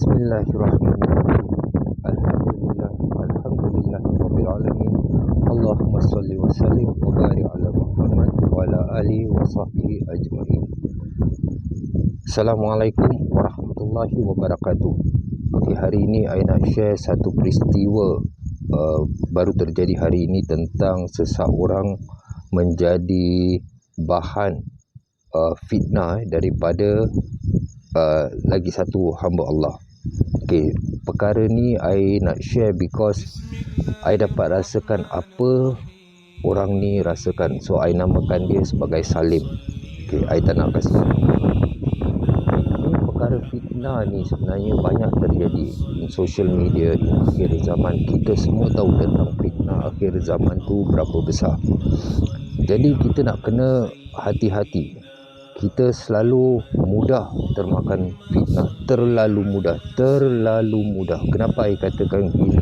Bismillahirrahmanirrahim. Alhamdulillah alamin. Allahumma salli wa sallim wa barik ala Muhammad wa ala alihi wa sahbihi ajma'in. Assalamualaikum warahmatullahi wabarakatuh. Okey, hari ini saya nak share satu peristiwa baru terjadi hari ini tentang seseorang menjadi bahan fitnah daripada lagi satu hamba Allah. Okey, perkara ni I nak share because I dapat rasakan apa orang ni rasakan. So I namakan dia sebagai Salim. Okey, I tak nak kasih perkara fitnah ni sebenarnya banyak terjadi di social media di akhir zaman. Kita semua tahu tentang fitnah akhir zaman tu berapa besar. Jadi kita nak kena hati-hati. Kita selalu mudah termakan fitnah, terlalu mudah. Kenapa saya katakan ini?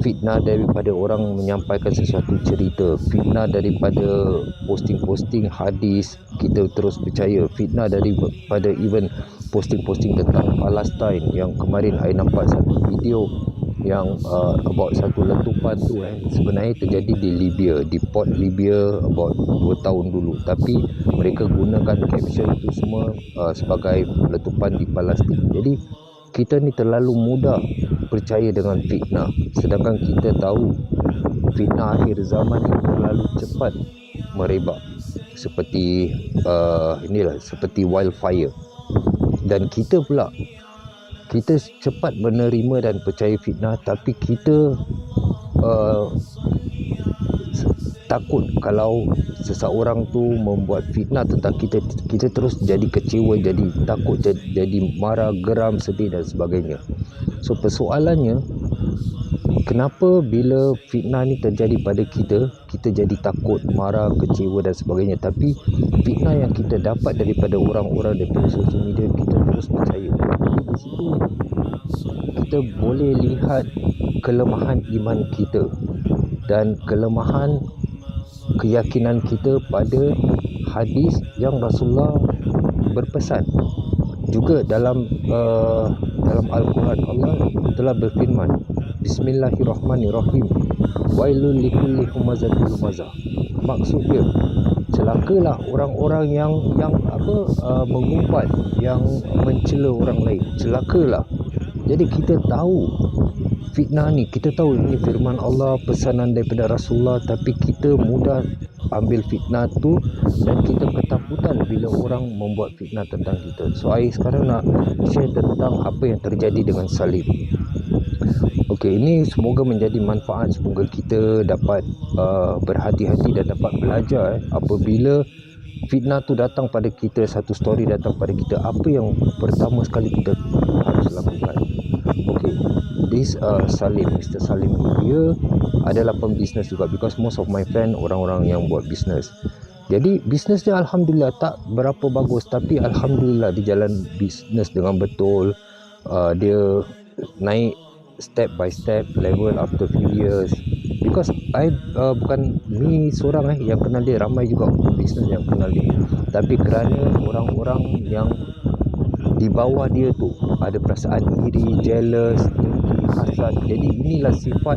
Fitnah daripada orang menyampaikan sesuatu cerita, fitnah daripada posting-posting hadis kita terus percaya, fitnah daripada even posting-posting tentang Palestine. Yang kemarin saya nampak satu video yang about satu letupan tu sebenarnya terjadi di Libya, di port Libya about 2 tahun dulu, tapi mereka gunakan caption itu semua sebagai letupan di Palestin. Jadi kita ni terlalu mudah percaya dengan fitnah, sedangkan kita tahu fitnah akhir zaman ni terlalu cepat merebak seperti seperti wildfire. Dan kita pula cepat menerima dan percaya fitnah, tapi kita takut kalau seseorang tu membuat fitnah tentang kita terus jadi kecewa, jadi takut, jadi marah, geram, sedih dan sebagainya. So persoalannya, kenapa bila fitnah ni terjadi pada kita jadi takut, marah, kecewa dan sebagainya, tapi fitnah yang kita dapat daripada orang-orang daripada social media kita terus percaya. Di situ kita boleh lihat kelemahan iman kita dan kelemahan keyakinan kita pada hadis yang Rasulullah berpesan. Juga dalam Al-Quran Allah telah berfirman, Bismillahirrahmanirrahim, wailul likulli humazatil lumazah. Maksud dia, celakalah orang-orang yang mengumpat, yang mencela orang lain. Celakalah. Jadi kita tahu fitnah ni, kita tahu ini firman Allah, pesanan daripada Rasulullah, tapi kita mudah ambil fitnah tu dan kita ketakutan bila orang membuat fitnah tentang kita. So I sekarang nak share tentang apa yang terjadi dengan Salim. Okey, ini semoga menjadi manfaat, semoga kita dapat berhati-hati dan dapat belajar apabila fitnah tu datang pada kita, satu story datang pada kita, apa yang pertama sekali kita harus lakukan. Okey, this Salim, Mr. Salim, dia adalah pembisnes juga, because most of my friend orang-orang yang buat bisnes. Jadi bisnes dia alhamdulillah tak berapa bagus, tapi alhamdulillah dia jalan bisnes dengan betul. Dia naik step by step, level after few years. Because I bukan ni seorang yang kenal dia, ramai juga bisnes yang kenal dia, tapi kerana orang-orang yang di bawah dia tu ada perasaan iri, jealous, dengki, hasad. Jadi inilah sifat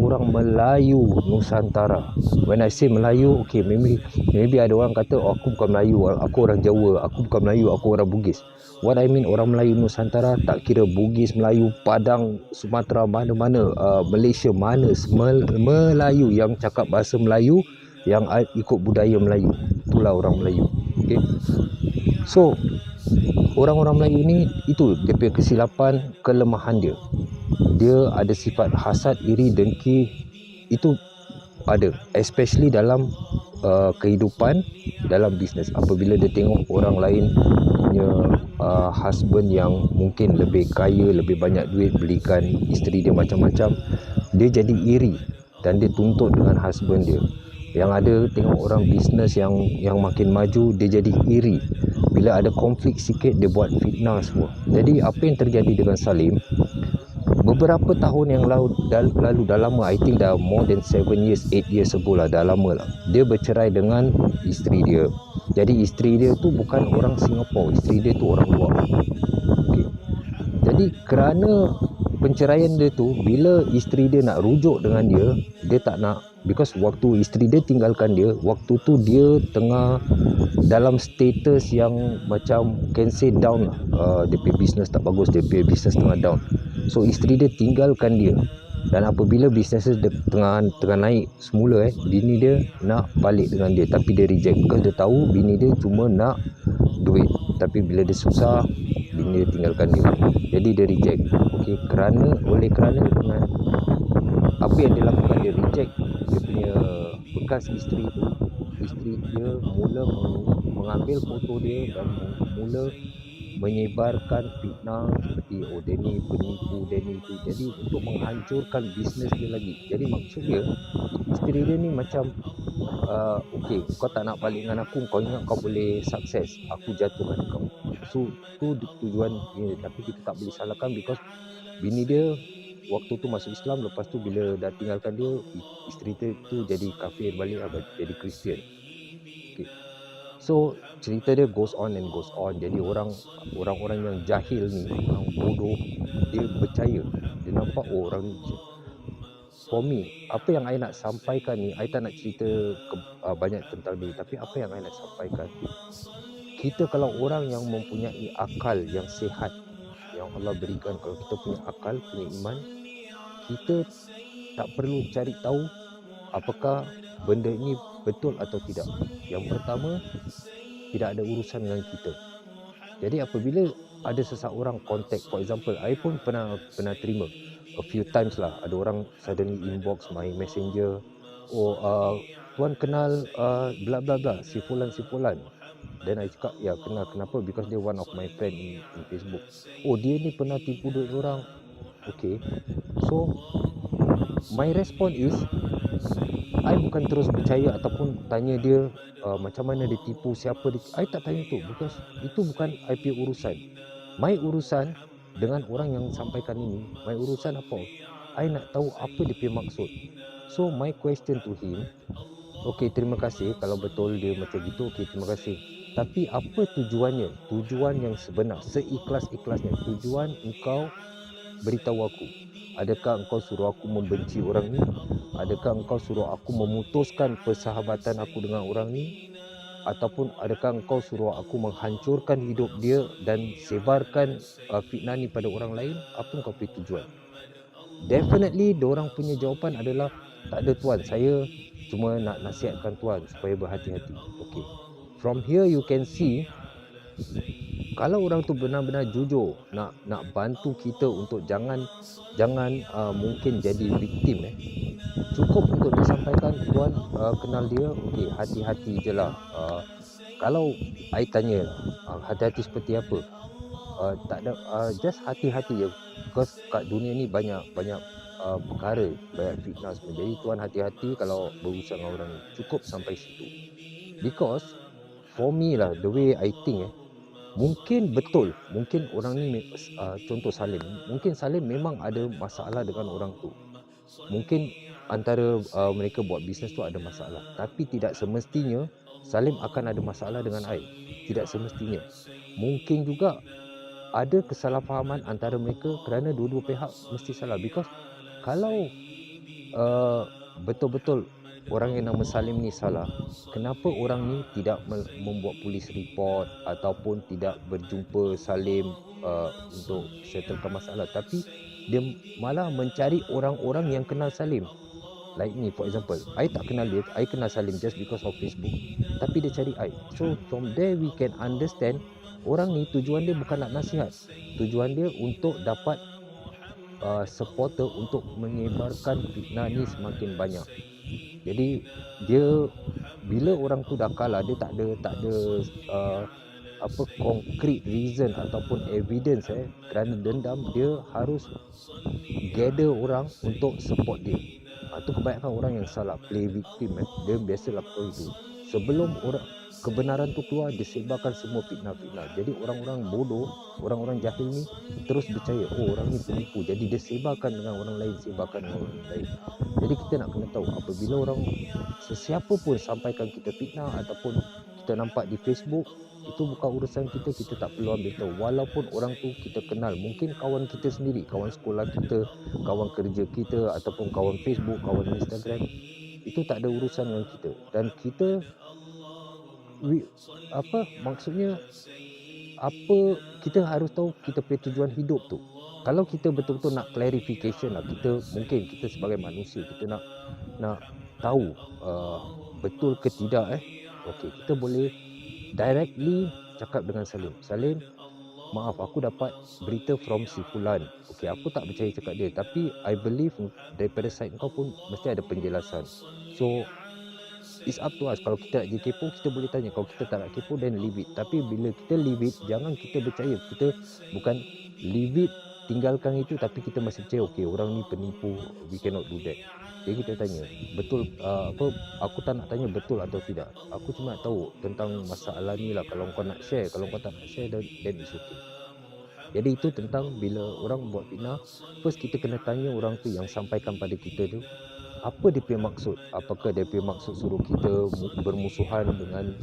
orang Melayu Nusantara. When I say Melayu, okay, maybe ada orang kata, oh, aku bukan Melayu, aku orang Jawa, aku bukan Melayu, aku orang Bugis. What I mean orang Melayu Nusantara, tak kira Bugis, Melayu, Padang, Sumatera, mana-mana, Malaysia, mana, Melayu yang cakap bahasa Melayu, yang ikut budaya Melayu, itulah orang Melayu. Okay? So orang-orang Melayu ni, itu dia punya kesilapan, kelemahan dia. Dia ada sifat hasad, iri, dengki. Itu ada, especially dalam kehidupan, dalam bisnes. Apabila dia tengok orang lain punya husband yang mungkin lebih kaya, lebih banyak duit, belikan isteri dia macam-macam, dia jadi iri dan dia tuntut dengan husband dia. Yang ada tengok orang bisnes yang makin maju, dia jadi iri. Bila ada konflik sikit, dia buat fitnah semua. Jadi apa yang terjadi dengan Salim, beberapa tahun yang lalu, dah lama, I think dah more than 7 years, 8 years ago lah, dah lama lah, dia bercerai dengan isteri dia. Jadi isteri dia tu bukan orang Singapura, isteri dia tu orang luar. Okay. Jadi kerana penceraian dia tu, bila isteri dia nak rujuk dengan dia, dia tak nak, because waktu isteri dia tinggalkan dia, waktu tu dia tengah dalam status yang macam can say down lah. Dia punya business tak bagus, dia punya business tengah down. So isteri dia tinggalkan dia, dan apabila bisnes dia tengah naik semula, bini dia nak balik dengan dia, tapi dia reject because dia tahu bini dia cuma nak duit. Tapi bila dia susah, bini dia tinggalkan dia, jadi dia reject. Okey, oleh kerana dengan apa yang dia lakukan, dia reject dia punya bekas isteri tu, isteri dia mula mengambil foto dia dan mula menyebarkan fitnah seperti dia ni penipu, dia ni tu, jadi untuk menghancurkan bisnes dia lagi. Jadi maksud dia, isteri dia ni macam okey, kau tak nak balik dengan aku, kau ingat kau boleh sukses, aku jatuhkan kau. So tu tujuan dia, tapi kita tak boleh salahkan because bini dia waktu tu masuk Islam, lepas tu bila dah tinggalkan dia, isteri dia tu jadi kafir balik, jadi Kristian. Okay. So cerita dia goes on and goes on. Jadi orang-orang yang jahil ni, orang bodoh, dia percaya, dia nampak orang ni. For me, apa yang I nak sampaikan ni, I tak nak cerita banyak tentang dia, tapi apa yang I nak sampaikan, kita kalau orang yang mempunyai akal yang sihat, yang Allah berikan, kalau kita punya akal, punya iman, kita tak perlu cari tahu apakah benda ini betul atau tidak. Yang pertama, tidak ada urusan dengan kita. Jadi apabila ada seseorang contact, for example, I pun pernah terima a few times lah, ada orang suddenly inbox my messenger, tuan kenal bla bla bla, si fulan. Then I cakap, ya kenal. Kenapa? Because dia one of my friend in Facebook. Dia ni pernah tipu duit orang. Okay, so my response is, I bukan terus percaya ataupun tanya dia macam mana dia tipu, siapa dia. I tak tanya tu because itu bukan I punya urusan. My urusan dengan orang yang sampaikan ini, my urusan apa? I nak tahu apa dia punya maksud. So my question to him, okay, terima kasih kalau betul dia macam gitu, okay, terima kasih. Tapi apa tujuannya? Tujuan yang sebenar, seikhlas-ikhlasnya. Tujuan engkau beritahu aku. Adakah engkau suruh aku membenci orang ni? Adakah engkau suruh aku memutuskan persahabatan aku dengan orang ni? Ataupun adakah engkau suruh aku menghancurkan hidup dia dan sebarkan fitnah ni pada orang lain? Apa engkau punya tujuan? Definitely diorang punya jawapan adalah, tak ada tuan, saya cuma nak nasihatkan tuan supaya berhati-hati. Okay, from here you can see, kalau orang tu benar-benar jujur nak bantu kita untuk jangan mungkin jadi victim, cukup untuk disampaikan, tuan kenal dia, okey, hati-hati je lah. Kalau I tanya, hati-hati seperti apa? Tak ada, just hati-hati je, because kat dunia ni banyak perkara, banyak fitnah semua. Jadi tuan hati-hati kalau berurusan dengan orang ni, cukup sampai situ. Because for me lah, the way I think, mungkin betul, mungkin orang ni contoh Salim, mungkin Salim memang ada masalah dengan orang tu, mungkin antara mereka buat bisnes tu ada masalah, tapi tidak semestinya Salim akan ada masalah dengan I. Tidak semestinya. Mungkin juga ada kesalahfahaman antara mereka kerana dua-dua pihak mesti salah. Because kalau betul-betul orang yang nama Salim ni salah, kenapa orang ni tidak membuat polis report ataupun tidak berjumpa Salim untuk settlekan masalah, tapi dia malah mencari orang-orang yang kenal Salim. Like me, for example, I tak kenal dia, I kenal Salim just because of Facebook, tapi dia cari I. So from there we can understand, orang ni tujuan dia bukan nak nasihat, tujuan dia untuk dapat supporter untuk menyebarkan fitnah ni semakin banyak. Jadi dia, bila orang tu dah kalah, dia tak ada concrete reason ataupun evidence kerana dendam, dia harus gather orang untuk support dia. Tu kebanyakan orang yang salah, play victim, dia biasa lakukan itu. Sebelum kebenaran tu keluar, dia sebarkan semua fitnah-fitnah. Jadi orang-orang bodoh, orang-orang jahil ni terus percaya, orang ni penipu, jadi dia sebarkan dengan orang lain, Jadi kita nak kena tahu, apabila orang sesiapa pun sampaikan kita fitnah ataupun kita kita nampak di Facebook, itu bukan urusan kita, kita tak perlu ambil tahu. Walaupun orang tu kita kenal, mungkin kawan kita sendiri, kawan sekolah kita, kawan kerja kita, ataupun kawan Facebook, kawan Instagram, itu tak ada urusan dengan kita. Dan kita, maksudnya, apa, kita harus tahu kita punya tujuan hidup tu. Kalau kita betul-betul nak clarification lah, mungkin kita sebagai manusia, kita nak tahu betul ke tidak, okey, kita boleh directly cakap dengan Salim. Salim, maaf, aku dapat berita from si Fulan. Okey, aku tak percaya cakap dia, tapi I believe daripada side kau pun mesti ada penjelasan. So it's up to us. Kalau kita nak jadi kepo, kita boleh tanya. Kalau kita tak nak kepo, then leave it. Tapi bila kita leave it, jangan kita percaya. Kita bukan leave it, tinggalkan itu, tapi kita masih percaya, okay, orang ni penipu, we cannot do that. Jadi kita tanya, betul, aku tak nak tanya betul atau tidak. Aku cuma nak tahu tentang masalah ni lah. Kalau kau nak share, kalau kau tak nak share, then it's okay. Jadi itu tentang bila orang buat fitnah, first kita kena tanya orang tu yang sampaikan pada kita tu, apa dia punya maksud? Apakah dia punya maksud suruh kita bermusuhan dengan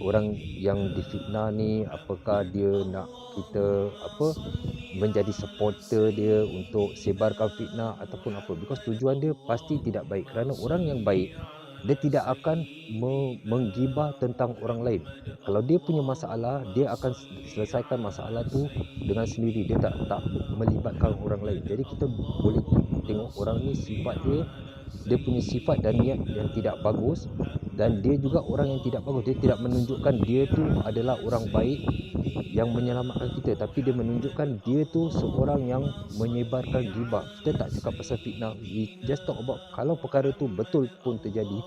orang yang difitnah ni? Apakah dia nak kita menjadi supporter dia untuk sebarkan fitnah ataupun apa? Because tujuan dia pasti tidak baik. Kerana orang yang baik, dia tidak akan menggibah tentang orang lain. Kalau dia punya masalah, dia akan selesaikan masalah tu dengan sendiri. Dia tak melibatkan orang lain. Jadi kita boleh tengok orang ni, sifat dia punya sifat dan niat yang tidak bagus, dan dia juga orang yang tidak bagus. Dia tidak menunjukkan dia tu adalah orang baik yang menyelamatkan kita, tapi dia menunjukkan dia tu seorang yang menyebarkan ghibah. Kita tak cakap pasal fitnah, we just talk about kalau perkara tu betul pun terjadi,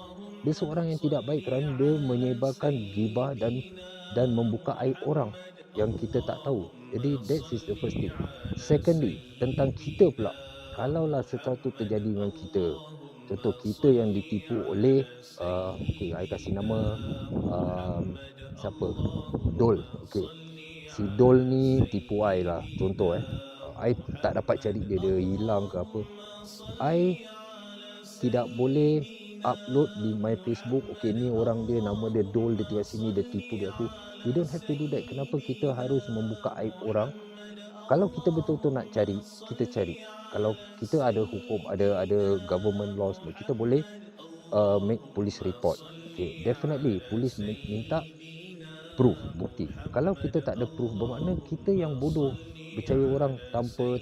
dia seorang yang tidak baik kerana dia menyebarkan ghibah dan membuka aib orang yang kita tak tahu. Jadi that is the first thing. Secondly, tentang kita pula, kalaulah sesuatu terjadi dengan kita, contoh kita yang ditipu oleh okey, I kasih nama siapa, Dol. Okey, si Dol ni tipu I lah, contoh I tak dapat cari dia hilang ke apa. I tidak boleh upload di my Facebook, okey, ni orang dia, nama dia Dol, dia tinggal sini, dia tipu dia aku. We don't have to do that. Kenapa kita harus membuka aib orang? Kalau kita betul-betul nak cari, kita cari. Kalau kita ada hukum, ada government laws, kita boleh make police report. Okay, definitely polis minta proof, bukti. Kalau kita tak ada proof, bermakna kita yang bodoh, percaya orang tanpa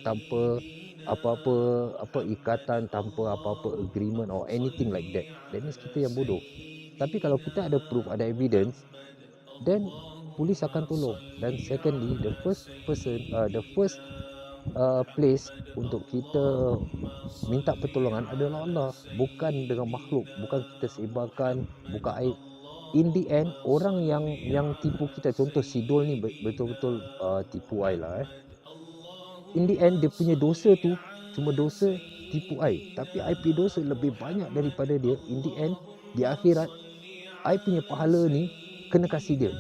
apa ikatan, tanpa apa agreement or anything like that. That means kita yang bodoh. Tapi kalau kita ada proof, ada evidence, then polis akan tolong. Dan secondly, the first place untuk kita minta pertolongan adalah Allah, bukan dengan makhluk, bukan kita sebarkan, buka aib. In the end, orang yang tipu kita, contoh si Dol ni betul-betul tipu I lah. In the end, dia punya dosa tu cuma dosa tipu I, tapi I punya dosa lebih banyak daripada dia. In the end, di akhirat, I punya pahala ni kena kasih dia,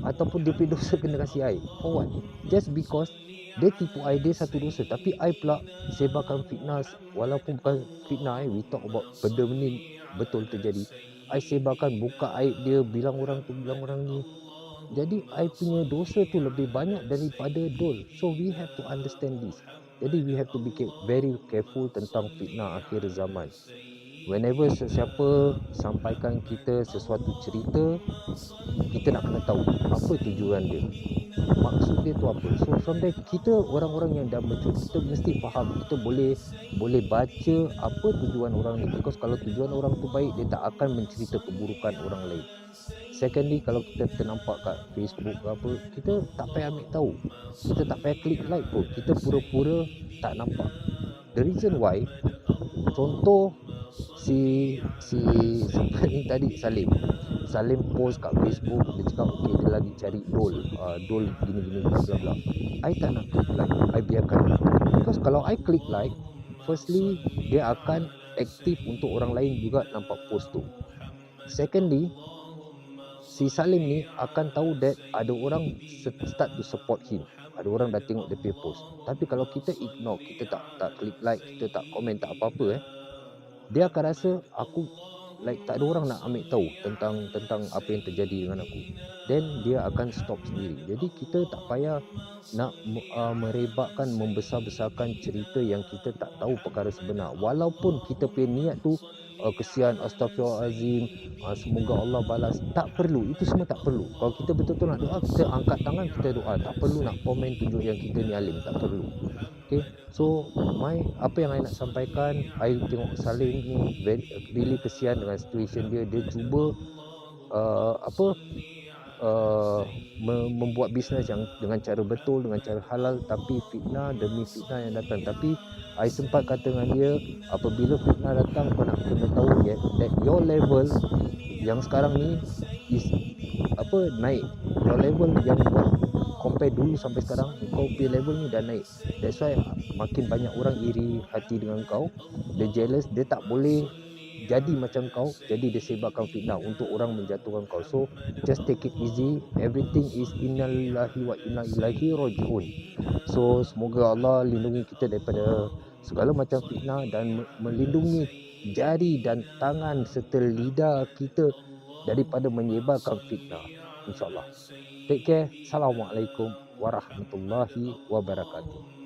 ataupun dia punya dosa kena kasih I. For what? Just because dia tipu I, dia satu dosa, tapi I pula sebarkan fitnah. Walaupun bukan fitnah, we talk about benda ni betul terjadi, I sebarkan, buka aib dia, bilang orang tu, bilang orang ni. Jadi I punya dosa tu lebih banyak daripada Dol. So we have to understand this. Jadi we have to be very careful tentang fitnah akhir zaman. Whenever sesiapa sampaikan kita sesuatu cerita, kita nak kena tahu apa tujuan dia, maksud dia tu apa. So from there, kita orang-orang yang dah mature, kita mesti faham, kita boleh baca apa tujuan orang ni. Because kalau tujuan orang tu baik, dia tak akan mencerita keburukan orang lain. Secondly, kalau kita ternampak kat Facebook ke apa, kita tak payah ambil tahu, kita tak payah klik like pun, kita pura-pura tak nampak. The reason why, contoh si siapa ni tadi, Salim post kat Facebook, dia cakap okey, dia lagi cari Dol gini-gini bla bla bla. I tak nak klik like, I biarkan. Because kalau I klik like, firstly, dia akan aktif untuk orang lain juga nampak post tu. Secondly, si Salim ni akan tahu that ada orang start to support him, ada orang dah tengok dia punya post. Tapi kalau kita ignore, kita tak klik like, kita tak komen, tak apa-apa, dia akan rasa aku like tak ada orang nak ambil tahu tentang apa yang terjadi dengan aku, then dia akan stop sendiri. Jadi kita tak payah nak merebakkan, membesar-besarkan cerita yang kita tak tahu perkara sebenar. Walaupun kita punya niat tu kesian, astagfirullahalazim, semoga Allah balas, tak perlu, itu semua tak perlu. Kalau kita betul-betul nak doa, kita angkat tangan, kita doa. Tak perlu nak komen tunjuk yang kita ni alim, tak perlu. Okay, so apa yang I nak sampaikan, I tengok Salim ni really kesian dengan situation dia. Dia cuba membuat bisnes yang dengan cara betul, dengan cara halal, tapi fitnah demi fitnah yang datang. Tapi I sempat kata dengan dia, apabila fitnah datang, kau nak kena tahu that your level yang sekarang ni is naik. Your level yang compare dulu sampai sekarang, kau punya level ni dah naik. That's why makin banyak orang iri hati dengan kau. Dia jealous, dia tak boleh jadi macam kau, jadi dia sebarkan fitnah untuk orang menjatuhkan kau. So just take it easy, everything is innalillahi wa inna ilaihi rajiun. So semoga Allah lindungi kita daripada segala macam fitnah dan melindungi jari dan tangan serta lidah kita daripada menyebarkan fitnah, insyaAllah. Take care. Assalamualaikum warahmatullahi wabarakatuh.